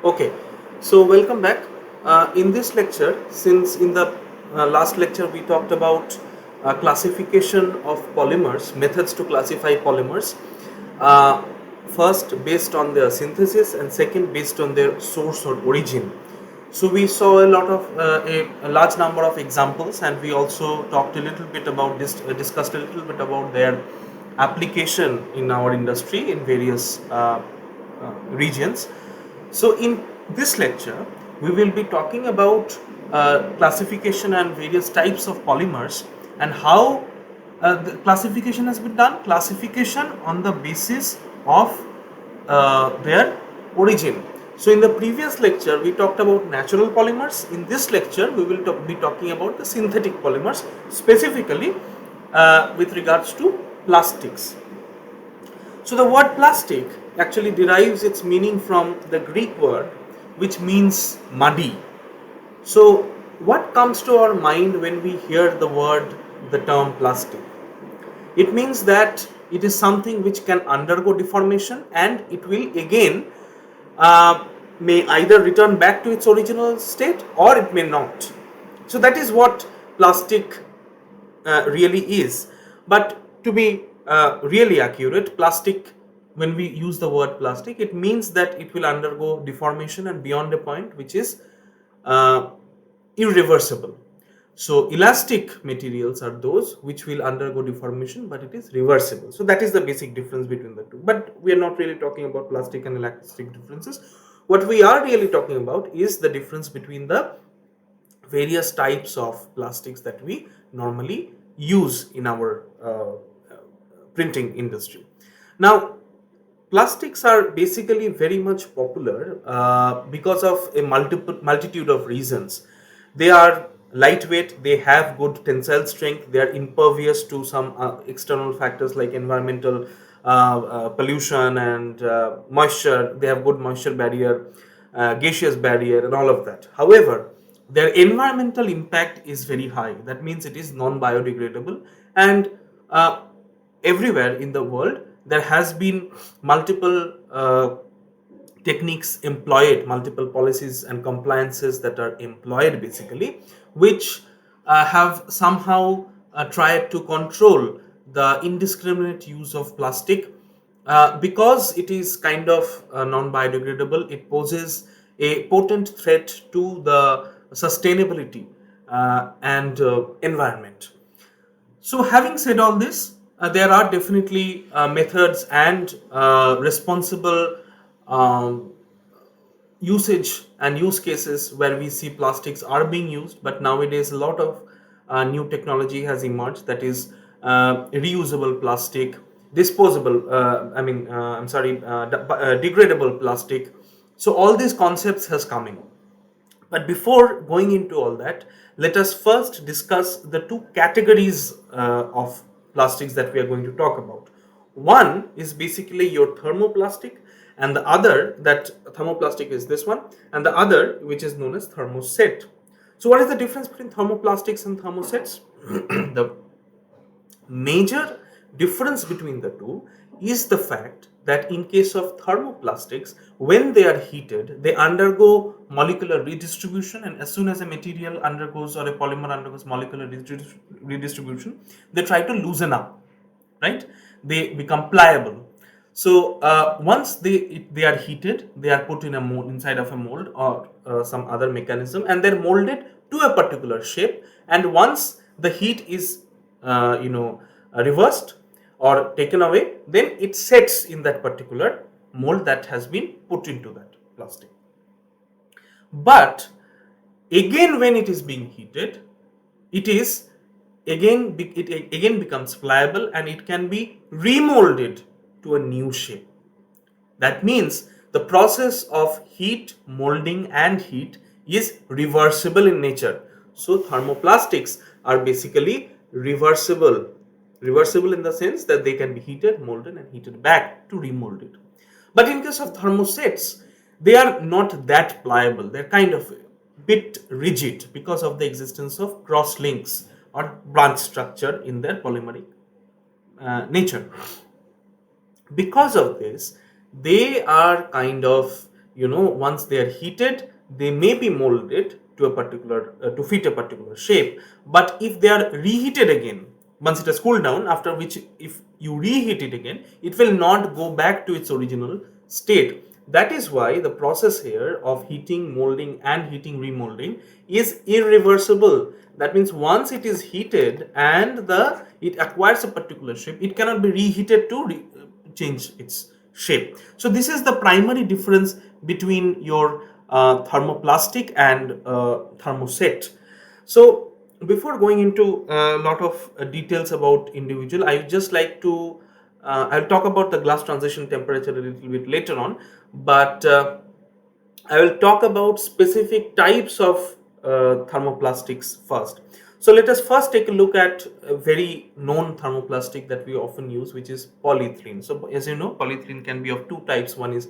Okay, so welcome back. In this lecture, since in the last lecture we talked about classification of polymers, methods to classify polymers, uh, first based on their synthesis and second based on their source or origin. So we saw a lot of a large number of examples, and we also talked a little bit about this, discussed a little bit about their application in our industry in various regions. So in this lecture, we will be talking about classification and various types of polymers and how the classification has been done. Classification on the basis of their origin. So in the previous lecture, we talked about natural polymers. In this lecture, we will be talking about the synthetic polymers, specifically with regards to plastics. So the word plastic actually derives its meaning from the Greek word which means muddy. So what comes to our mind when we hear the term plastic? It means that it is something which can undergo deformation and it will again may either return back to its original state or it may not. So that is what plastic really is. But to be really accurate, plastic, when we use the word plastic, it means that it will undergo deformation and beyond a point which is uh, irreversible. So elastic materials are those which will undergo deformation, but it is reversible. So that is the basic difference between the two. But we are not really talking about plastic and elastic differences. What we are really talking about is the difference between the various types of plastics that we normally use in our printing industry. Now, plastics are basically very much popular because of a multitude of reasons. They are lightweight, they have good tensile strength, they are impervious to some external factors like environmental pollution and moisture. They have good moisture barrier, gaseous barrier, and all of that. However, their environmental impact is very high. That means it is non-biodegradable, and everywhere in the world there has been multiple techniques employed, multiple policies and compliances that are employed basically, which have somehow tried to control the indiscriminate use of plastic. Because it is kind of non-biodegradable, it poses a potent threat to the sustainability and environment. So, having said all this, there are definitely methods and responsible um, usage and use cases where we see plastics are being used. But nowadays, a lot of new technology has emerged, that is reusable plastic, disposable. Degradable plastic. So all these concepts has come in. But before going into all that, let us first discuss the two categories of plastics that we are going to talk about. One is basically your thermoplastic, and the other, that thermoplastic is this one, and the other, which is known as thermoset. So, what is the difference between thermoplastics and thermosets? The major difference between the two is the fact that in case of thermoplastics, when they are heated, they undergo molecular redistribution, and as soon as a material undergoes or a polymer undergoes molecular redistribution, they try to loosen up, right? They become pliable. So once they are heated, they are put in a mold, inside of a mold or some other mechanism, and they're molded to a particular shape. And once the heat is reversed or taken away, then it sets in that particular mold that has been put into that plastic. But again, when it is being heated, it is it again becomes pliable and it can be remolded to a new shape. That means the process of heat, molding, and heat is reversible in nature. So thermoplastics are basically reversible. Reversible in the sense that they can be heated, molded, and heated back to remold it. But in case of thermosets, they are not that pliable. They're kind of bit rigid because of the existence of cross links or branch structure in their polymeric nature. Because of this, they are kind of once they are heated, they may be molded to a particular to fit a particular shape. But if they are reheated again, once it has cooled down, after which if you reheat it again, it will not go back to its original state. That is why the process here of heating, molding and heating remolding is irreversible. That means once it is heated and it acquires a particular shape, it cannot be reheated to change its shape. So this is the primary difference between your thermoplastic and thermoset. So before going into a lot of details about individual, I would just like to I'll talk about the glass transition temperature a little bit later on, but I will talk about specific types of thermoplastics first. So let us first take a look at a very known thermoplastic that we often use, which is polyethylene. So as you know, polyethylene can be of two types. One is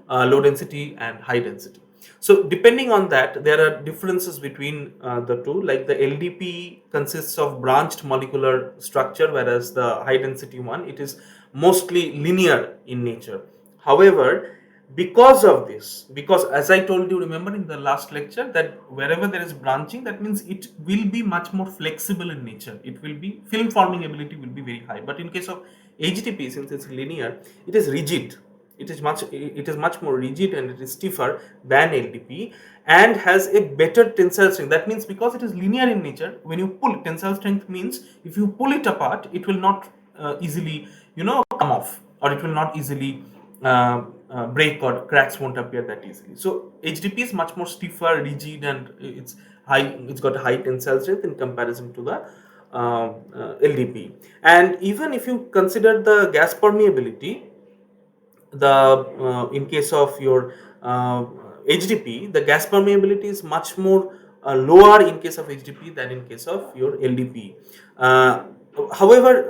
low density and high density. So depending on that, there are differences between the two. Like the LDP consists of branched molecular structure, whereas the high density one, it is mostly linear in nature. However, because of this, because as I told you, remember in the last lecture, that wherever there is branching, that means it will be much more flexible in nature. It will be, film forming ability will be very high. But in case of HDP, since it's linear, it is rigid. It is much more rigid and it is stiffer than LDP and has a better tensile strength. That means because it is linear in nature, when you pull, tensile strength means if you pull it apart, it will not easily come off, or it will not easily break, or cracks won't appear that easily. So HDP is much more stiffer, rigid, and it's got a high tensile strength in comparison to the LDP. And even if you consider the gas permeability, the in case of your HDP, the gas permeability is much more lower in case of HDP than in case of your LDP. However,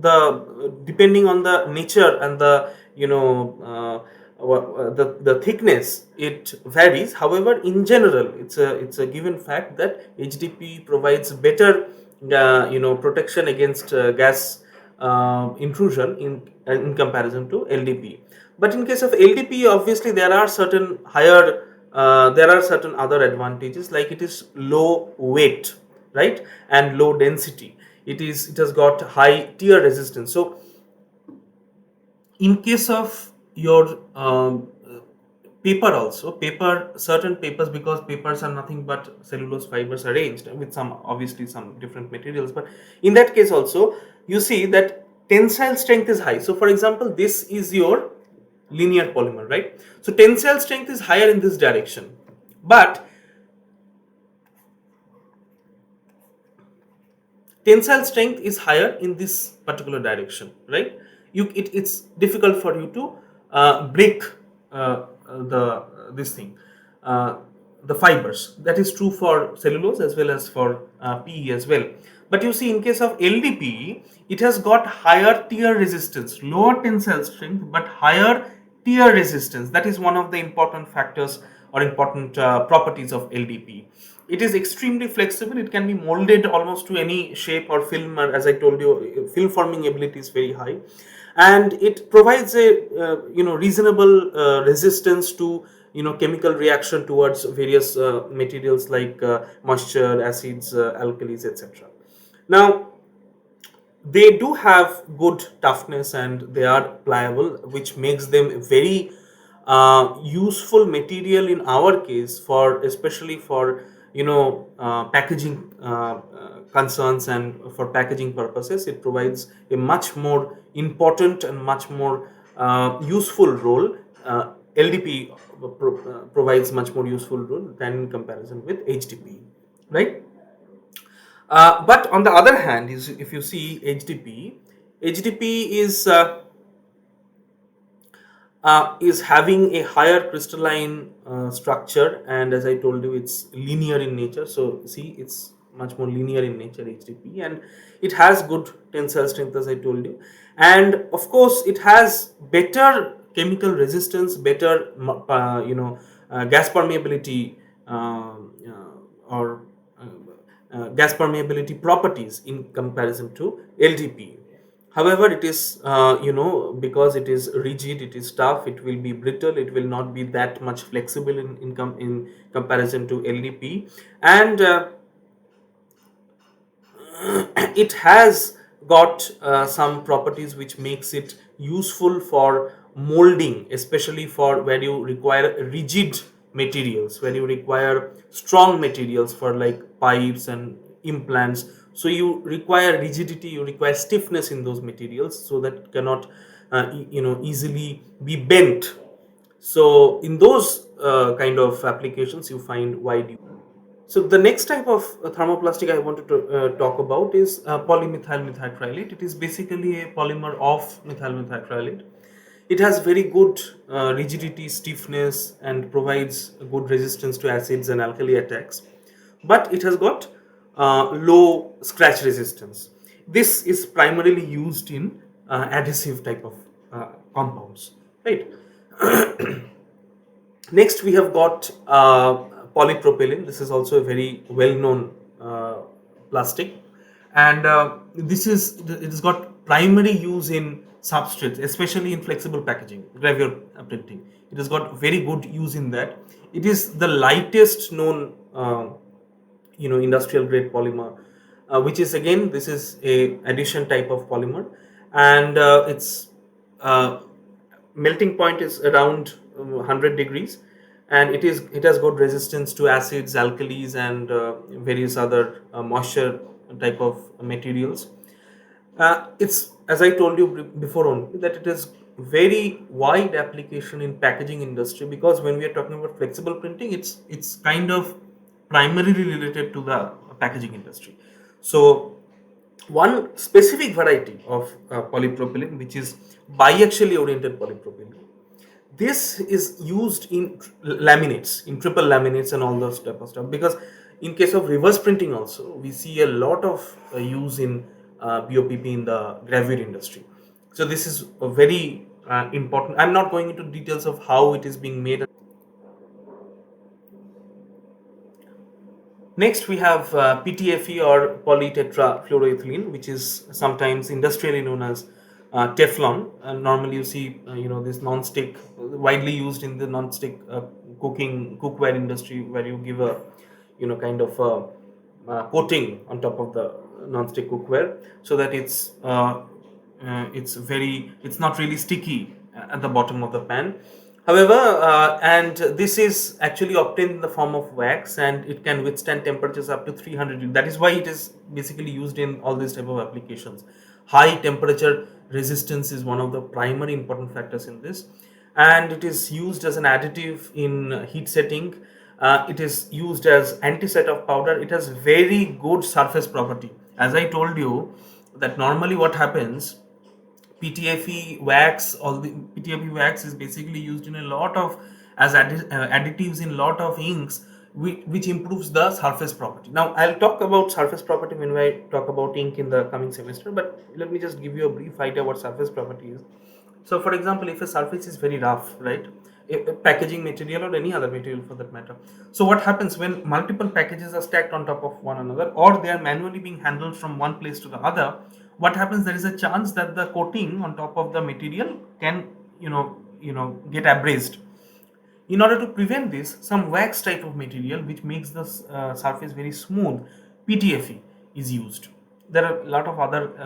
the depending on the nature and the the thickness, it varies. However, in general, it's a given fact that HDP provides better protection against gas intrusion in comparison to LDP. But in case of LDP, obviously there are certain other advantages, like it is low weight, right, and low density. It has got high tear resistance. So in case of your paper, also certain papers, because papers are nothing but cellulose fibers arranged with some, obviously some different materials, but in that case also you see that tensile strength is high. So for example, this is your linear polymer, right? So tensile strength is higher in this direction, but tensile strength is higher in this particular direction, right? It's difficult for you to break the this thing, uh, the fibers. That is true for cellulose as well as for PE as well. But you see, in case of LDPE, it has got higher tear resistance, lower tensile strength, but higher tear resistance. That is one of the important factors or important properties of LDPE. It is extremely flexible. It can be molded almost to any shape or film, and as I told you, film forming ability is very high, and it provides a reasonable resistance to chemical reaction towards various materials like moisture, acids, alkalis, etc. Now they do have good toughness and they are pliable, which makes them very useful material in our case, for especially for packaging concerns, and for packaging purposes it provides a much more important and much more useful role. LDP provides much more useful role than in comparison with HDP, right? But on the other hand, if you see HDP is having a higher crystalline structure, and as I told you, it's linear in nature. So see, it's much more linear in nature, HDP, and it has good tensile strength, as I told you, and of course it has better chemical resistance, better gas permeability, or gas permeability properties in comparison to LDP. However, it is, because it is rigid, it is tough, it will be brittle, it will not be that much flexible in comparison to LDP. And it has got some properties which makes it useful for molding, especially for where you require rigid materials, where you require strong materials for like pipes and implants. So you require rigidity, you require stiffness in those materials, so that cannot easily be bent. So in those kind of applications you find wide use. So the next type of thermoplastic I wanted to talk about is polymethyl methacrylate. It is basically a polymer of methyl methacrylate. It has very good rigidity, stiffness, and provides a good resistance to acids and alkali attacks. But it has got low scratch resistance. This is primarily used in adhesive type of compounds, right? Next, we have got polypropylene. This is also a very well-known plastic, and this is it has got primary use in substrates, especially in flexible packaging, gravure printing. It has got very good use in that. It is the lightest known, industrial grade polymer, which is again this is a addition type of polymer, and its uh, melting point is around 100 degrees, and it has good resistance to acids, alkalis, and various other moisture type of materials. It's, as I told you before only, that it is very wide application in packaging industry, because when we are talking about flexible printing, it's kind of primarily related to the packaging industry. So one specific variety of polypropylene, which is biaxially oriented polypropylene, this is used in laminates, in triple laminates and all those type of stuff, because in case of reverse printing also we see a lot of use in BOPP in the gravure industry. So this is a very important. I'm not going into details of how it is being made. Next, we have PTFE, or polytetrafluoroethylene, which is sometimes industrially known as Teflon. And normally, you see, this non-stick, widely used in the non-stick cookware industry, where you give a, kind of a coating on top of the non-stick cookware, so that it's not really sticky at the bottom of the pan. However, and this is actually obtained in the form of wax, and it can withstand temperatures up to 300. That is why it is basically used in all these type of applications. High temperature resistance is one of the primary important factors in this, and it is used as an additive in heat setting. It is used as anti-set of powder. It has very good surface property. As I told you, that normally what happens, PTFE wax, all the PTFE wax is basically used in a lot of as additives in lot of inks, which improves the surface property. Now I'll talk about surface property when I talk about ink in the coming semester, but let me just give you a brief idea what surface property is. So for example, if a surface is very rough, right, a packaging material or any other material for that matter, so what happens when multiple packages are stacked on top of one another, or they are manually being handled from one place to the other, what happens, there is a chance that the coating on top of the material can get abrased. In order to prevent this, some wax type of material which makes the surface very smooth, PTFE, is used. There are a lot of other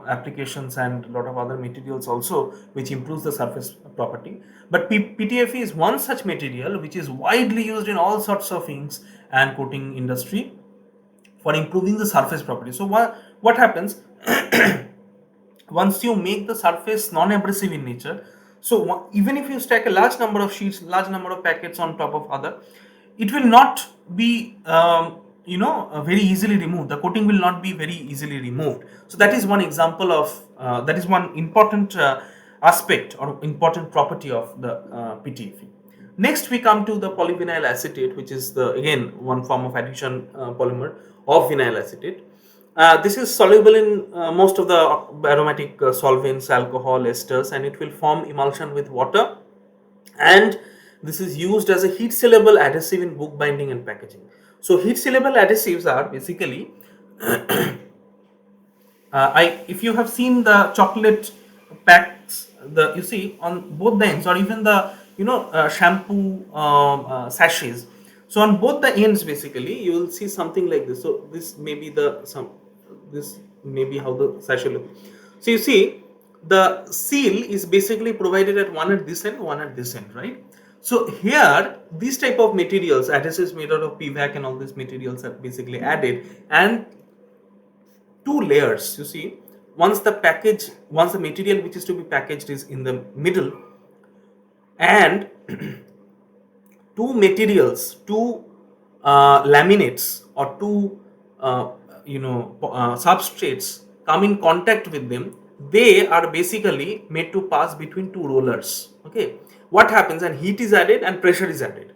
applications and a lot of other materials also which improves the surface property. But PTFE is one such material which is widely used in all sorts of inks and coating industry for improving the surface property. So what happens once you make the surface non-abrasive in nature, so even if you stack a large number of sheets, large number of packets on top of other, it will not be very easily removed. The coating will not be very easily removed. So that is one example of that is one important aspect or important property of the PTFE. Next, we come to the polyvinyl acetate, which is the again one form of addition polymer of vinyl acetate. This is soluble in most of the aromatic solvents, alcohol, esters, and it will form emulsion with water. And this is used as a heat sealable adhesive in book binding and packaging. So heat sealable adhesives are basically if you have seen the chocolate packs, the you see on both the ends, or even the shampoo sachets. So on both the ends, basically, you will see something like this. So this may be this may be how the sachet look. So you see, the seal is basically provided at one at this end, one at this end, right? So here, these type of materials, adhesives made out of PVAC and all these materials are basically added, and two layers. You see, once the material which is to be packaged is in the middle, and two materials, two laminates or two substrates come in contact with them, they are basically made to pass between two rollers. Okay, what happens, and heat is added and pressure is added,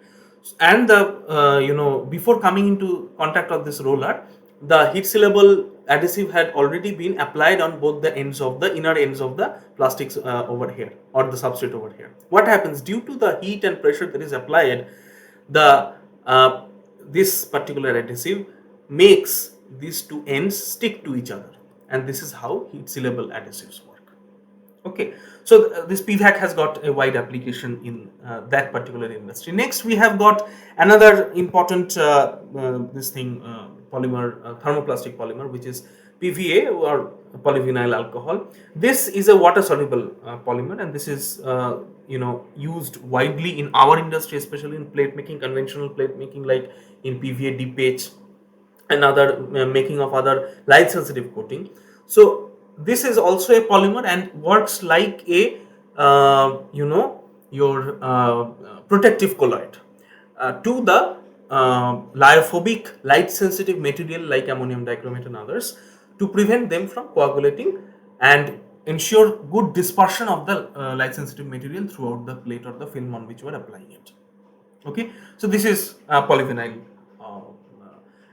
and the before coming into contact of this roller, the heat sealable adhesive had already been applied on both the ends of the inner ends of the plastics over here, or the substrate over here. What happens, due to the heat and pressure that is applied, the this particular adhesive makes these two ends stick to each other, and this is how heat sealable adhesives work. Okay, so this PVAC has got a wide application in that particular industry. Next, we have got another important this thing polymer, thermoplastic polymer, which is PVA, or polyvinyl alcohol. This is a water soluble polymer, and this is used widely in our industry, especially in plate making, conventional plate making, like in PVA deep etch and other making of other light sensitive coating. So this is also a polymer and works like a your protective colloid to the lyophobic light sensitive material like ammonium dichromate and others, to prevent them from coagulating and ensure good dispersion of the light sensitive material throughout the plate or the film on which you are applying it. Okay, so this is polyvinyl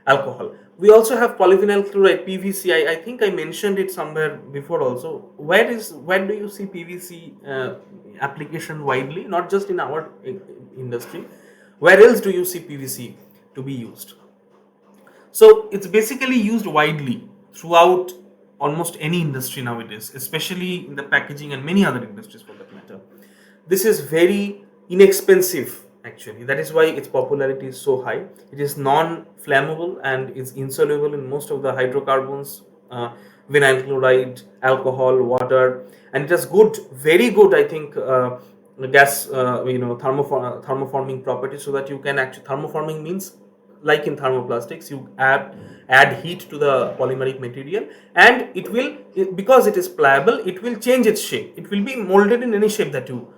alcohol. We also have polyvinyl chloride, PVC. I think I mentioned it somewhere before also. Where do you see PVC application widely? Not just in our industry. Where else do you see PVC to be used? So it's basically used widely throughout almost any industry nowadays, especially in the packaging and many other industries for that matter. This is very inexpensive actually. That is why its popularity is so high. It is non-flammable and is insoluble in most of the hydrocarbons, vinyl chloride, alcohol, water, and it has good, very good, I think, gas, thermoforming properties, so that you can actually, thermoforming means, like in thermoplastics, you add heat to the polymeric material, and it will, because it is pliable, it will change its shape. It will be molded in any shape that you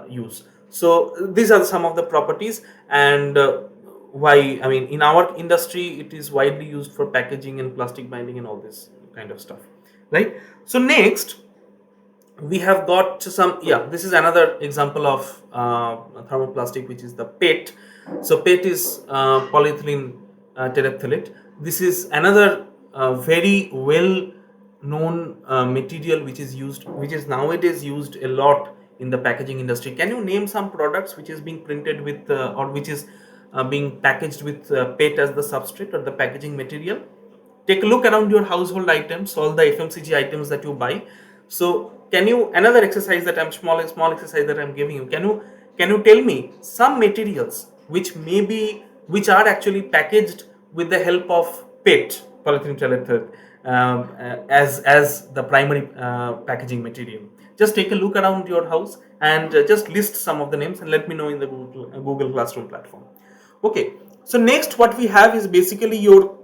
use. So these are some of the properties, and why, I mean, in our industry it is widely used for packaging and plastic binding and all this kind of stuff, right? So next we have got some, yeah, this is another example of thermoplastic, which is the PET. So PET is polyethylene terephthalate. This is another very well known material which is used, which is nowadays used a lot in the packaging industry. Can you name some products which is being printed with or which is being packaged with PET as the substrate or the packaging material? Take a look around your household items, all the FMCG items that you buy. So can you, another exercise that I'm small exercise that I'm giving you, can you tell me some materials which are actually packaged with the help of PET, polyethylene terephthalate, as the primary packaging material? Just take a look around your house and just list some of the names and let me know in the Google Classroom platform. Okay, so next what we have is basically your,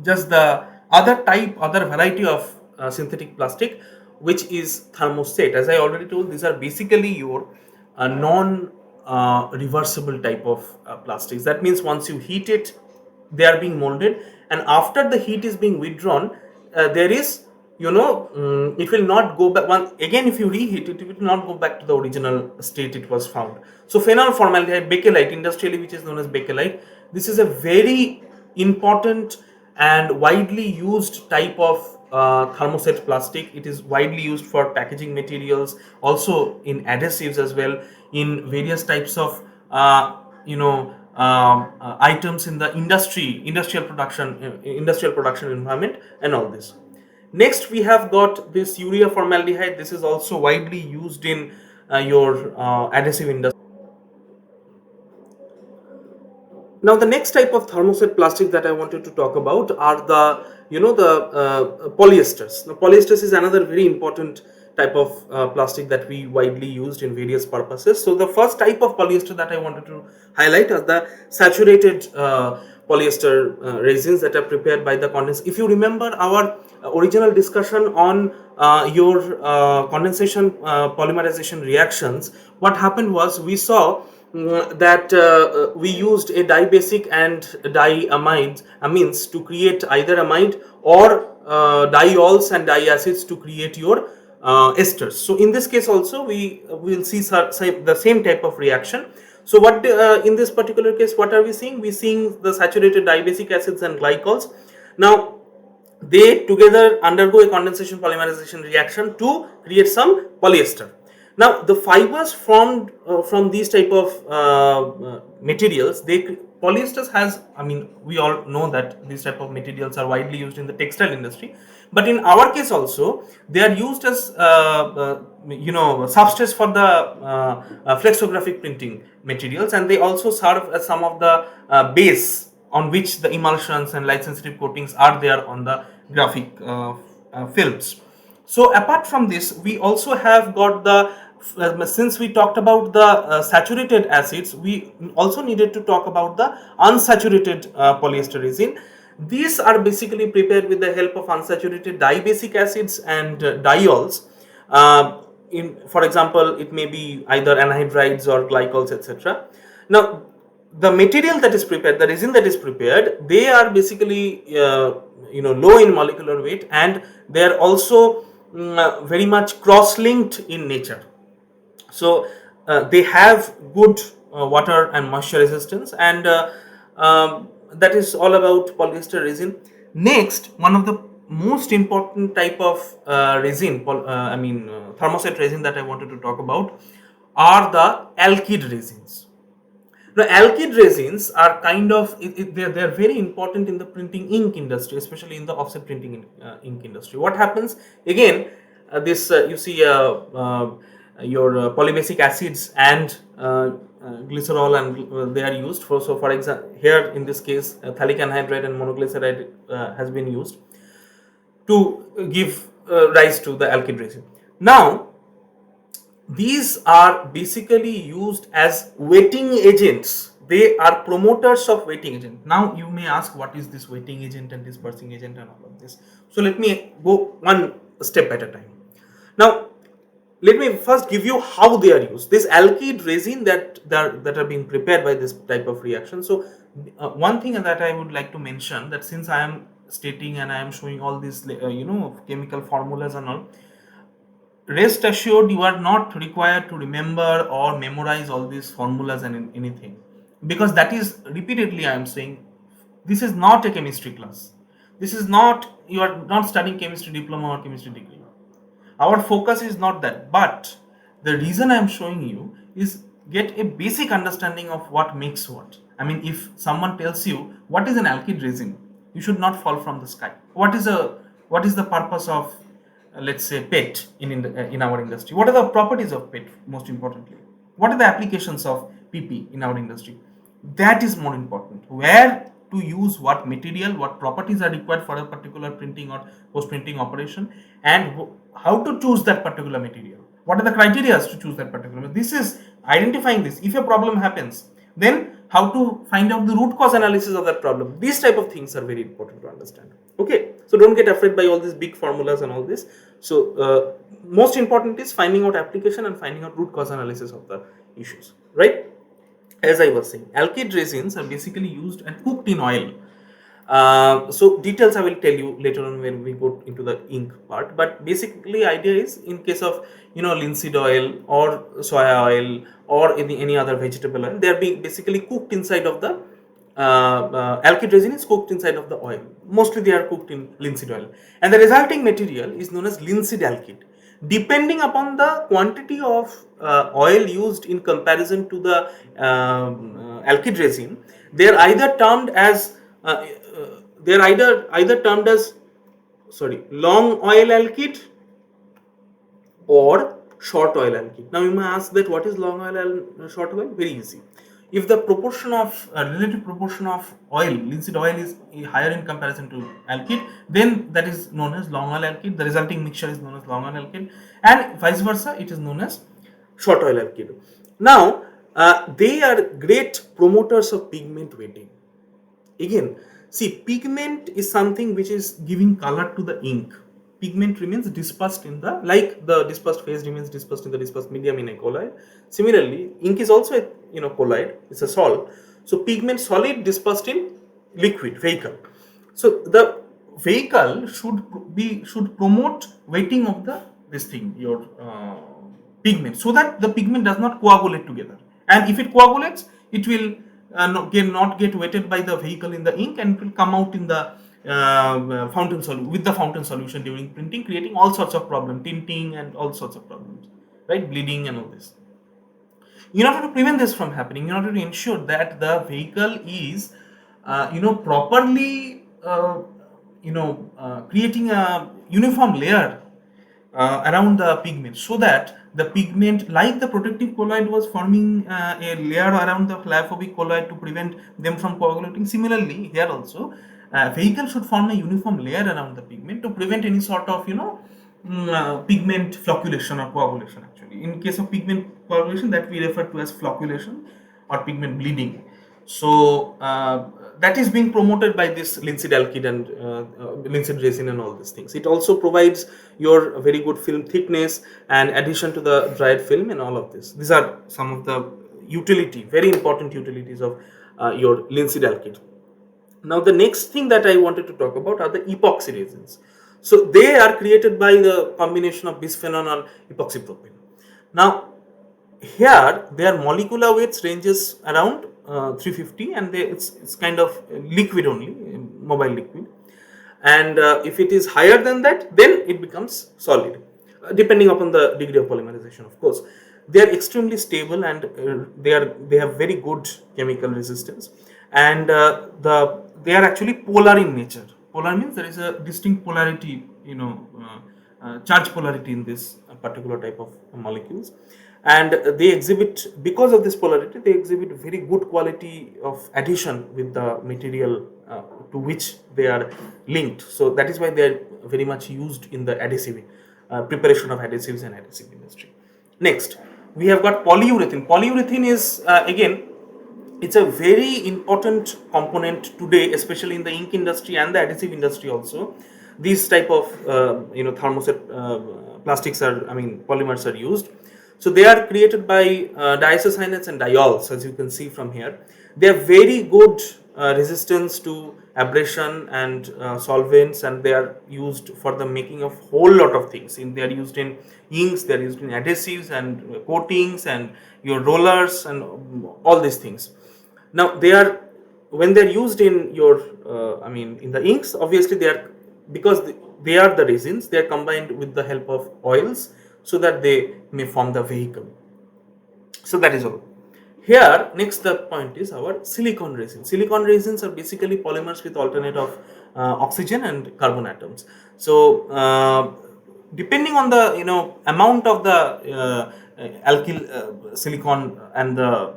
just the other variety of synthetic plastic, which is thermoset. As I already told, these are basically your non reversible type of plastics. That means once you heat it, they are being molded, and after the heat is being withdrawn, there is, it will not go back. One again, if you reheat it, it will not go back to the original state it was found. So phenol formaldehyde, bakelite, industrially which is known as bakelite, this is a very important and widely used type of thermoset plastic. It is widely used for packaging materials, also in adhesives as well, in various types of items in the industrial production environment and all this. Next, we have got this urea formaldehyde. This is also widely used in your adhesive industry. Now, the next type of thermoset plastic that I wanted to talk about are the, polyesters. Now, polyesters is another very important type of plastic that we widely used in various purposes. So, the first type of polyester that I wanted to highlight are the saturated polyester resins that are prepared by the condensation. If you remember our original discussion on your condensation polymerization reactions, what happened was we saw that we used a dibasic and diamines to create either amide or diols and diacids to create your esters. So in this case also we will see the same type of reaction. So what in this particular case, what are we seeing? We seeing the saturated dibasic acids and glycols. Now they together undergo a condensation polymerization reaction to create some polyester. Now the fibers formed from these type of materials, polyesters has, I mean, we all know that these type of materials are widely used in the textile industry, but in our case also they are used as substrates for the flexographic printing materials, and they also serve as some of the base on which the emulsions and light sensitive coatings are there on the graphic films. So apart from this, we also have got the since we talked about the saturated acids, we also needed to talk about the unsaturated polyester resin. These are basically prepared with the help of unsaturated dibasic acids and diols. For example, it may be either anhydrides or glycols, etc. Now, the material that is prepared, the resin that is prepared, they are basically low in molecular weight, and they are also very much cross-linked in nature. So they have good water and moisture resistance, and that is all about polyester resin. Next, one of the most important type of thermoset resin that I wanted to talk about are the alkyd resins. Now, alkyd resins are kind of they're very important in the printing ink industry, especially in the offset printing ink industry. What happens again? This you see your polybasic acids and glycerol, and they are used for. So, for example, here in this case, phthalic anhydride and monoglyceride has been used to give rise to the alkyd resin. Now, these are basically used as wetting agents. They are promoters of wetting agent. Now you may ask, what is this wetting agent and dispersing agent and all of this? So let me go one step at a time. Now let me first give you how they are used. This alkyd resin that are being prepared by this type of reaction. So one thing that I would like to mention, that since I am stating and I am showing all these chemical formulas and all, rest assured you are not required to remember or memorize all these formulas and anything, because that is repeatedly I am saying, this is not a chemistry class. This is not, you are not studying chemistry diploma or chemistry degree. Our focus is not that, but the reason I am showing you is get a basic understanding of what makes what. I mean, if someone tells you what is an alkyd resin, you should not fall from the sky. What is the purpose of let's say PET in our industry? What are the properties of PET? Most importantly, what are the applications of PP in our industry? That is more important. Where to use what material, what properties are required for a particular printing or post printing operation, and how to choose that particular material. What are the criteria to choose that particular? This is identifying this. If a problem happens, then how to find out the root cause analysis of that problem. These type of things are very important to understand. Okay, so don't get afraid by all these big formulas and all this. So most important is finding out application and finding out root cause analysis of the issues, right? As I was saying, alkyd resins are basically used and cooked in oil. So details I will tell you later on when we go into the ink part. But basically, idea is, in case of linseed oil or soya oil or any other vegetable oil, they are being basically cooked inside of the alkyd resin is cooked inside of the oil. Mostly they are cooked in linseed oil, and the resulting material is known as linseed alkyd. Depending upon the quantity of oil used in comparison to the alkyd resin, they are either termed as long oil alkyd or short oil alkyd. Now you may ask that what is long oil and short oil? Very easy. If the proportion of relative proportion of oil, linseed oil, is higher in comparison to alkyd, then that is known as long oil alkyd. The resulting mixture is known as long oil alkyd, and vice versa, it is known as short oil alkyd. Now they are great promoters of pigment wetting. Again, see, pigment is something which is giving color to the ink. Pigment remains dispersed in the, like the dispersed phase remains dispersed in the dispersed medium in a colloid. Similarly, ink is also a colloid, it's a sol. So pigment solid dispersed in liquid vehicle. So the vehicle should promote wetting of the this thing, your pigment, so that the pigment does not coagulate together, and if it coagulates, it will not get wetted by the vehicle in the ink, and it will come out in the with the fountain solution during printing, creating all sorts of problems, tinting and all sorts of problems, right, bleeding and all this. In order to prevent this from happening, in order to ensure that the vehicle is properly creating a uniform layer around the pigment, so that the pigment, like the protective colloid was forming a layer around the lipophobic colloid to prevent them from coagulating, similarly here also vehicle should form a uniform layer around the pigment to prevent any sort of pigment flocculation or coagulation. Actually, in case of pigment coagulation, that we refer to as flocculation or pigment bleeding. So that is being promoted by this linseed alkyd and linseed resin and all these things. It also provides your very good film thickness and addition to the dried film and all of this. These are some of the very important utilities of your linseed alkyd. Now the next thing that I wanted to talk about are the epoxy resins. So they are created by the combination of bisphenol and epoxypropene. Now here their molecular weights ranges around 350, and it's kind of liquid only, mobile liquid, and if it is higher than that, then it becomes solid, depending upon the degree of polymerization, of course. They are extremely stable, and they have very good chemical resistance, and they are actually polar in nature. Polar means there is a distinct polarity, charge polarity in this particular type of molecules, and they exhibit, because of this polarity, they exhibit very good quality of adhesion with the material to which they are linked. So that is why they are very much used in the adhesive preparation of adhesives and adhesive industry. Next, we have got polyurethane. Polyurethane is again, it's a very important component today, especially in the ink industry and the adhesive industry also. These type of thermoset plastics are, polymers are used. So they are created by diisocyanates and diols, as you can see from here. They have very good resistance to abrasion and solvents, and they are used for the making of whole lot of things. They are used in inks, they are used in adhesives and coatings and your rollers and all these things. Now when they are used in your in the inks, obviously because they are the resins, they are combined with the help of oils, so that they may form the vehicle. So that is all. Here, next the point is our silicon resins. Silicon resins are basically polymers with alternate of oxygen and carbon atoms. So depending on the amount of the alkyl silicon and the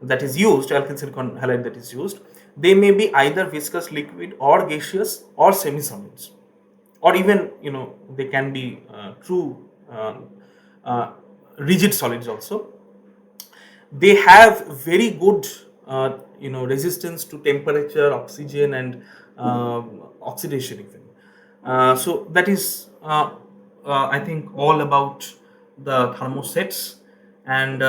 that is used, alkyl silicon halide that is used, they may be either viscous liquid or gaseous or semi-solids, or even they can be true rigid solids also. They have very good resistance to temperature, oxygen and oxidation even. So that is I think all about the thermosets, and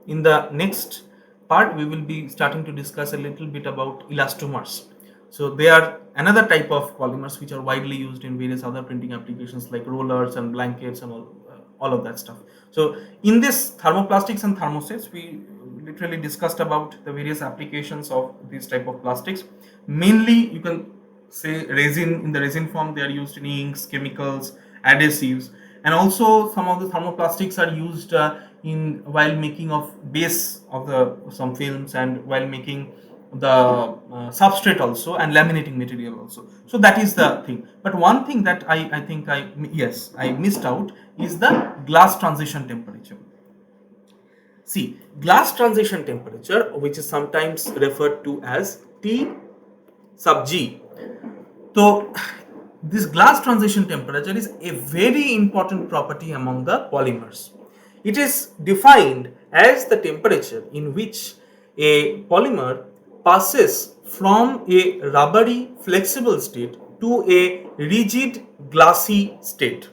in the next part we will be starting to discuss a little bit about elastomers. So they are another type of polymers which are widely used in various other printing applications like rollers and blankets and all of that stuff. So in this thermoplastics and thermosets, we literally discussed about the various applications of these type of plastics. Mainly you can say resin. In the resin form, they are used in inks, chemicals, adhesives, and also some of the thermoplastics are used while making of base of some films, and while making substrate also and laminating material also. So that is the thing. But one thing that I think I missed out is the glass transition temperature. See, glass transition temperature, which is sometimes referred to as T sub G. So this glass transition temperature is a very important property among the polymers. It is defined as the temperature in which a polymer passes from a rubbery flexible state to a rigid glassy state.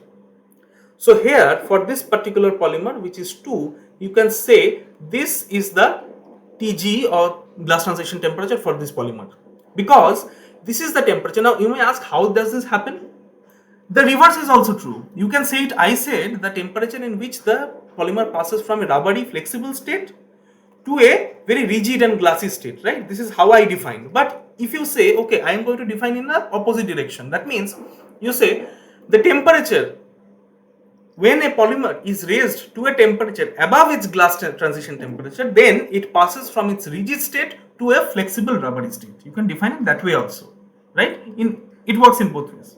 So here for this particular polymer, which is 2, you can say this is the Tg or glass transition temperature for this polymer, because this is the temperature. Now you may ask, how does this happen? The reverse is also true. You can say it, I said the temperature in which the polymer passes from a rubbery flexible state to a very rigid and glassy state, right? This is how I define. But if you say, okay, I am going to define in the opposite direction, that means you say the temperature when a polymer is raised to a temperature above its glass transition temperature, then it passes from its rigid state to a flexible rubbery state. You can define it that way also, right? It works in both ways.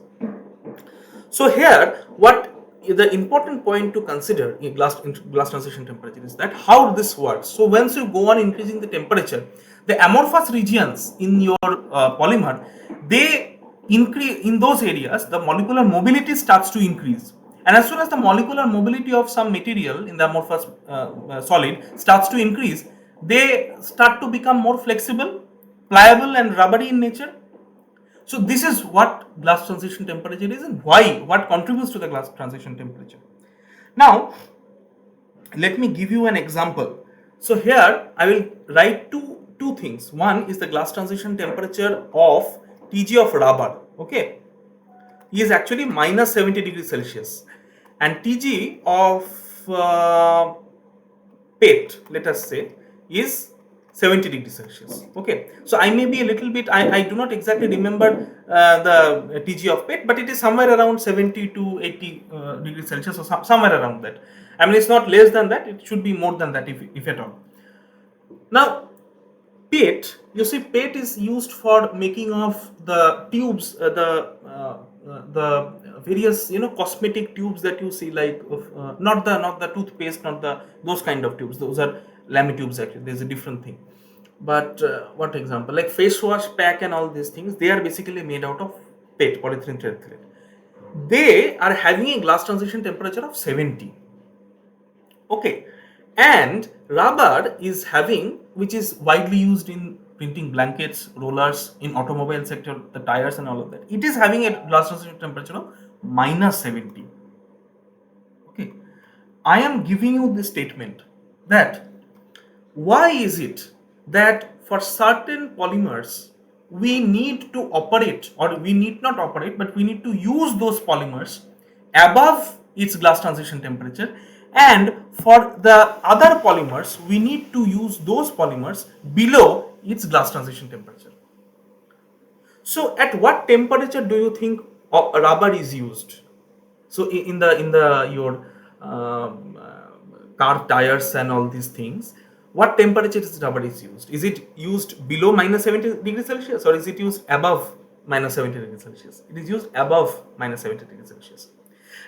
So here, what the important point to consider in glass transition temperature is that how this works. So once you go on increasing the temperature, the amorphous regions in your polymer, they increase in those areas. The molecular mobility starts to increase. And as soon as the molecular mobility of some material in the amorphous solid starts to increase, they start to become more flexible, pliable and rubbery in nature. So this is what glass transition temperature is and what contributes to the glass transition temperature. Now, let me give you an example. So here I will write two things. One is the glass transition temperature of Tg of rubber, okay, is actually minus 70 degrees Celsius, and Tg of PET, let us say, is 70 degrees Celsius. Okay, so I may be a little bit, I do not exactly remember the Tg of PET, but it is somewhere around 70 to 80 degrees Celsius or somewhere around that. I mean, it's not less than that, it should be more than that if at all. Now, PET, you see, PET is used for making of the tubes, the various cosmetic tubes that you see, like not the toothpaste, not those kind of tubes. Those are lamy tubes. Actually, there's a different thing. But what example, like face wash pack and all these things, they are basically made out of PET, polyethylene terephthalate. They are having a glass transition temperature of 70. Okay, and rubber is having, which is widely used in printing blankets, rollers, in automobile sector, the tires and all of that, it is having a glass transition temperature of minus 70. Okay, I am giving you this statement that why is it that for certain polymers we need to operate, or we need not operate, but we need to use those polymers above its glass transition temperature, and for the other polymers we need to use those polymers below its glass transition temperature. So at what temperature do you think rubber is used? So in the your car tires and all these things, what temperature is rubber is used? Is it used below minus 70 degrees Celsius, or is it used above minus 70 degrees Celsius? It is used above minus 70 degrees Celsius.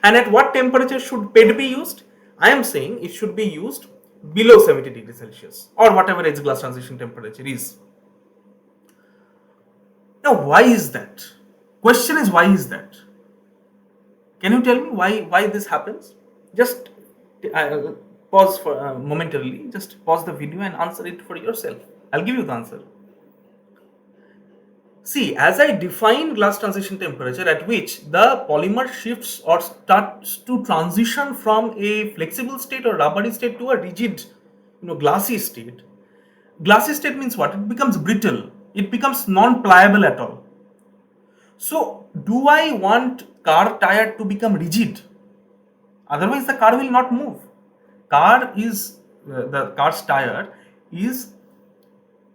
And at what temperature should PET be used? I am saying it should be used below 70 degrees Celsius, or whatever its glass transition temperature is. Now, why is that? Question is, why is that? Can you tell me why this happens? Just pause for momentarily. Just pause the video and answer it for yourself. I'll give you the answer. See, as I define glass transition temperature at which the polymer shifts or starts to transition from a flexible state or rubbery state to a rigid, glassy state. Glassy state means what? It becomes brittle. It becomes non-pliable at all. So, do I want car tire to become rigid? Otherwise, the car will not move. The car's tire is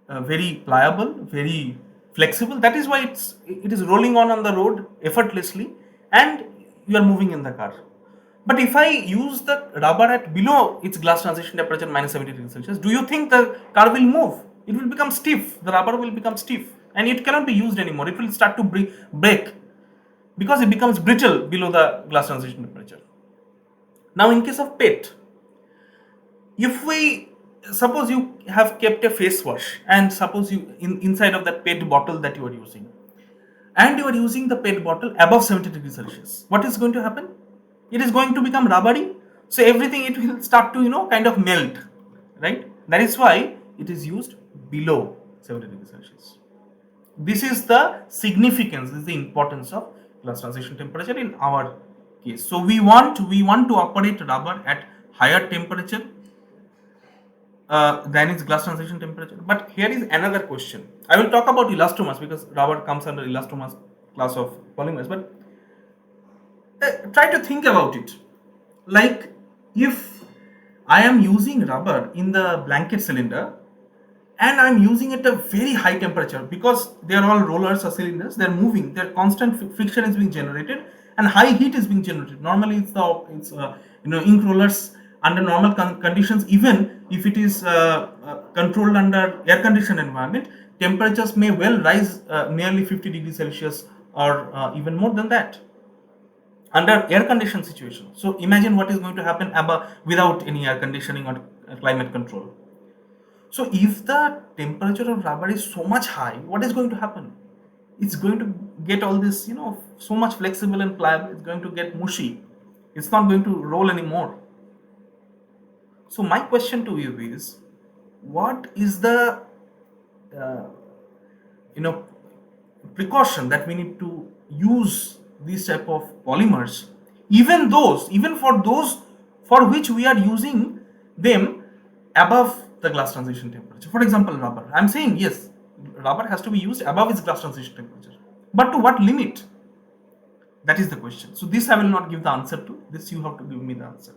very pliable, very flexible. That is why it is rolling on the road effortlessly, and you are moving in the car. But if I use the rubber at below its glass transition temperature minus 70 degrees Celsius, do you think the car will move? it will become stiff. The rubber will become stiff and it cannot be used anymore. It will start to break because it becomes brittle below the glass transition temperature. Now, in case of PET, if we suppose you have kept a face wash and suppose you inside of that PET bottle that you are using, and you are using the PET bottle above 70 degrees Celsius, what is going to happen? It is going to become rubbery. So everything, it will start to kind of melt, right? That is why it is used below 70 degrees Celsius. This is the significance, this is the importance of glass transition temperature in our case. So we want to operate rubber at higher temperature than its glass transition temperature. But here is another question. I will talk about elastomers because rubber comes under elastomers class of polymers. But try to think about it. Like, if I am using rubber in the blanket cylinder and I'm using it at a very high temperature, because they are all rollers or cylinders, they're moving, their constant friction is being generated and high heat is being generated. Normally it's ink rollers under normal conditions, even if it is controlled under air conditioned environment, temperatures may well rise nearly 50 degrees Celsius or even more than that under air conditioned situation. So imagine what is going to happen without any air conditioning or climate control. So if the temperature of rubber is so much high, what is going to happen? It's going to get all this, so much flexible and pliable. It's going to get mushy. It's not going to roll anymore. So my question to you is, what is the uh, precaution that we need to use these type of polymers, even for those for which we are using them above the glass transition temperature? For example, rubber. I'm saying yes, rubber has to be used above its glass transition temperature, but to what limit? That is the question. So this I will not give the answer to. This you have to give me the answer.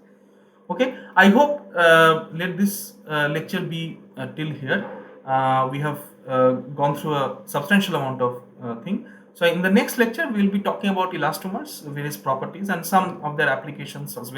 Okay, I hope let this lecture be till here. We have gone through a substantial amount of thing. So in the next lecture we will be talking about elastomers, various properties and some of their applications as well.